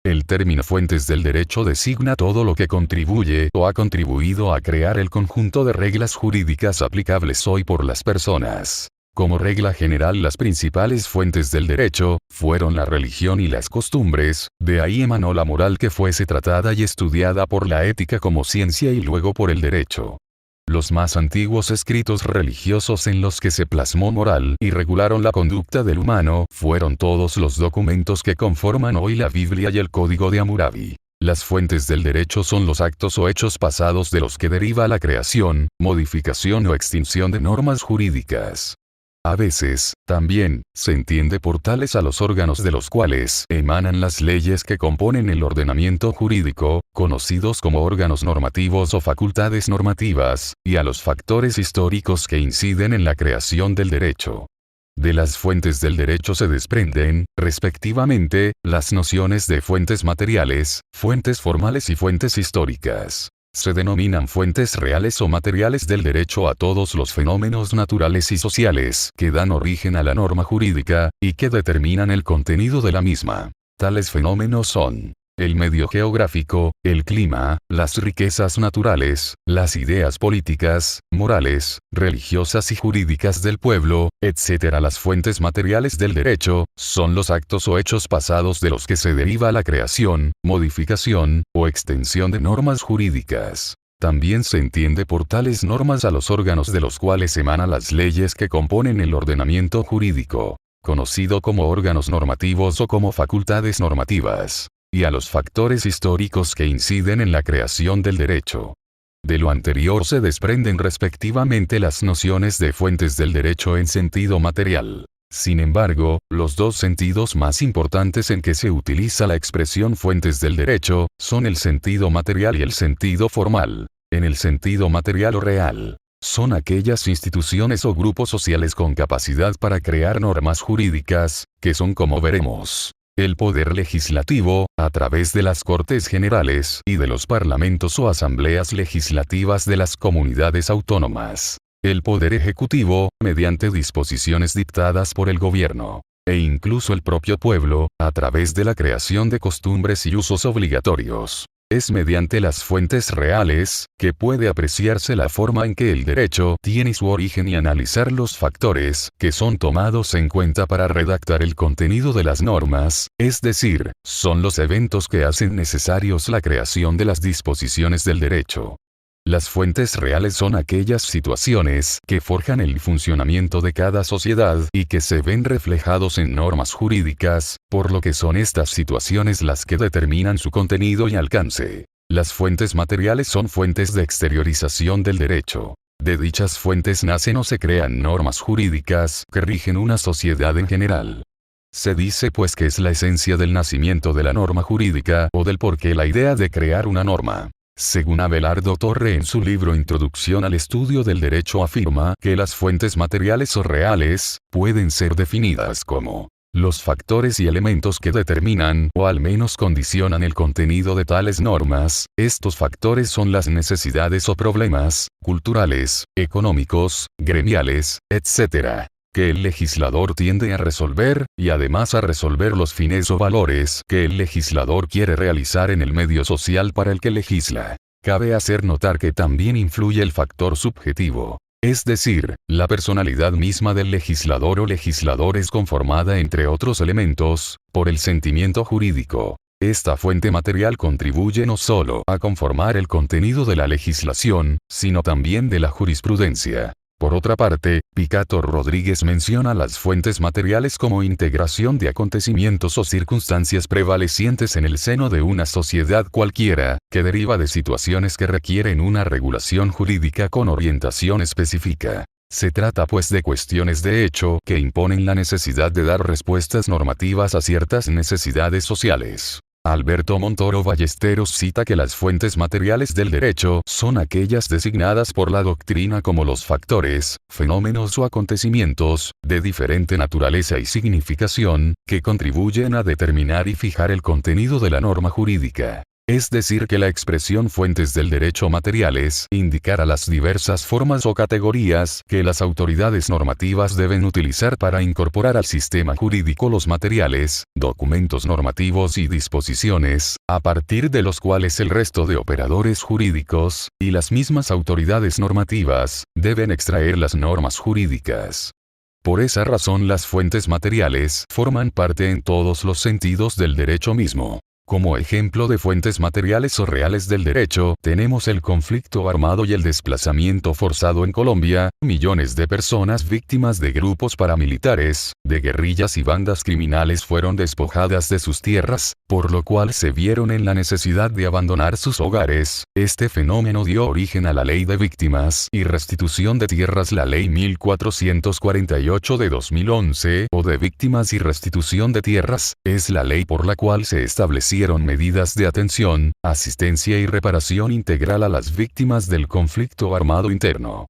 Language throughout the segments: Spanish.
El término fuentes del derecho designa todo lo que contribuye o ha contribuido a crear el conjunto de reglas jurídicas aplicables hoy por las personas. Como regla general, las principales fuentes del derecho fueron la religión y las costumbres, de ahí emanó la moral que fuese tratada y estudiada por la ética como ciencia y luego por el derecho. Los más antiguos escritos religiosos en los que se plasmó moral y regularon la conducta del humano fueron todos los documentos que conforman hoy la Biblia y el Código de Hammurabi. Las fuentes del derecho son los actos o hechos pasados de los que deriva la creación, modificación o extinción de normas jurídicas. A veces, también, se entiende por tales a los órganos de los cuales emanan las leyes que componen el ordenamiento jurídico, conocidos como órganos normativos o facultades normativas, y a los factores históricos que inciden en la creación del derecho. De las fuentes del derecho se desprenden, respectivamente, las nociones de fuentes materiales, fuentes formales y fuentes históricas. Se denominan fuentes reales o materiales del derecho a todos los fenómenos naturales y sociales que dan origen a la norma jurídica, y que determinan el contenido de la misma. Tales fenómenos son el medio geográfico, el clima, las riquezas naturales, las ideas políticas, morales, religiosas y jurídicas del pueblo, etc. Las fuentes materiales del derecho son los actos o hechos pasados de los que se deriva la creación, modificación, o extensión de normas jurídicas. También se entiende por tales normas a los órganos de los cuales emanan las leyes que componen el ordenamiento jurídico, conocido como órganos normativos o como facultades normativas, y a los factores históricos que inciden en la creación del derecho. De lo anterior se desprenden respectivamente las nociones de fuentes del derecho en sentido material. Sin embargo, los dos sentidos más importantes en que se utiliza la expresión fuentes del derecho son el sentido material y el sentido formal. En el sentido material o real, son aquellas instituciones o grupos sociales con capacidad para crear normas jurídicas, que son, como veremos, el poder legislativo, a través de las Cortes Generales y de los parlamentos o asambleas legislativas de las comunidades autónomas. El poder ejecutivo, mediante disposiciones dictadas por el gobierno. E incluso el propio pueblo, a través de la creación de costumbres y usos obligatorios. Es mediante las fuentes reales, que puede apreciarse la forma en que el derecho tiene su origen y analizar los factores que son tomados en cuenta para redactar el contenido de las normas, es decir, son los eventos que hacen necesarios la creación de las disposiciones del derecho. Las fuentes reales son aquellas situaciones que forjan el funcionamiento de cada sociedad y que se ven reflejados en normas jurídicas, por lo que son estas situaciones las que determinan su contenido y alcance. Las fuentes materiales son fuentes de exteriorización del derecho. De dichas fuentes nacen o se crean normas jurídicas que rigen una sociedad en general. Se dice pues que es la esencia del nacimiento de la norma jurídica o del porqué la idea de crear una norma. Según Abelardo Torre en su libro Introducción al Estudio del Derecho afirma que las fuentes materiales o reales pueden ser definidas como los factores y elementos que determinan o al menos condicionan el contenido de tales normas. Estos factores son las necesidades o problemas culturales, económicos, gremiales, etc., que el legislador tiende a resolver, y además a resolver los fines o valores que el legislador quiere realizar en el medio social para el que legisla. Cabe hacer notar que también influye el factor subjetivo, es decir, la personalidad misma del legislador o legisladores conformada entre otros elementos, por el sentimiento jurídico. Esta fuente material contribuye no solo a conformar el contenido de la legislación, sino también de la jurisprudencia. Por otra parte, Picato Rodríguez menciona las fuentes materiales como integración de acontecimientos o circunstancias prevalecientes en el seno de una sociedad cualquiera, que deriva de situaciones que requieren una regulación jurídica con orientación específica. Se trata pues de cuestiones de hecho que imponen la necesidad de dar respuestas normativas a ciertas necesidades sociales. Alberto Montoro Ballesteros cita que las fuentes materiales del derecho son aquellas designadas por la doctrina como los factores, fenómenos o acontecimientos, de diferente naturaleza y significación, que contribuyen a determinar y fijar el contenido de la norma jurídica. Es decir que la expresión fuentes del derecho materiales indicará las diversas formas o categorías que las autoridades normativas deben utilizar para incorporar al sistema jurídico los materiales, documentos normativos y disposiciones, a partir de los cuales el resto de operadores jurídicos, y las mismas autoridades normativas, deben extraer las normas jurídicas. Por esa razón las fuentes materiales forman parte en todos los sentidos del derecho mismo. Como ejemplo de fuentes materiales o reales del derecho, tenemos el conflicto armado y el desplazamiento forzado en Colombia, millones de personas víctimas de grupos paramilitares, de guerrillas y bandas criminales fueron despojadas de sus tierras, por lo cual se vieron en la necesidad de abandonar sus hogares. Este fenómeno dio origen a la Ley de Víctimas y Restitución de Tierras, la Ley 1448 de 2011, o de Víctimas y Restitución de Tierras, es la ley por la cual se establecieron medidas de atención, asistencia y reparación integral a las víctimas del conflicto armado interno.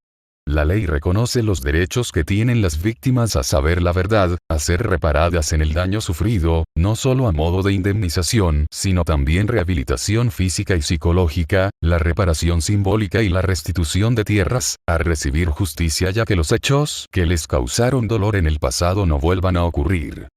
La ley reconoce los derechos que tienen las víctimas a saber la verdad, a ser reparadas en el daño sufrido, no solo a modo de indemnización, sino también rehabilitación física y psicológica, la reparación simbólica y la restitución de tierras, a recibir justicia ya que los hechos que les causaron dolor en el pasado no vuelvan a ocurrir.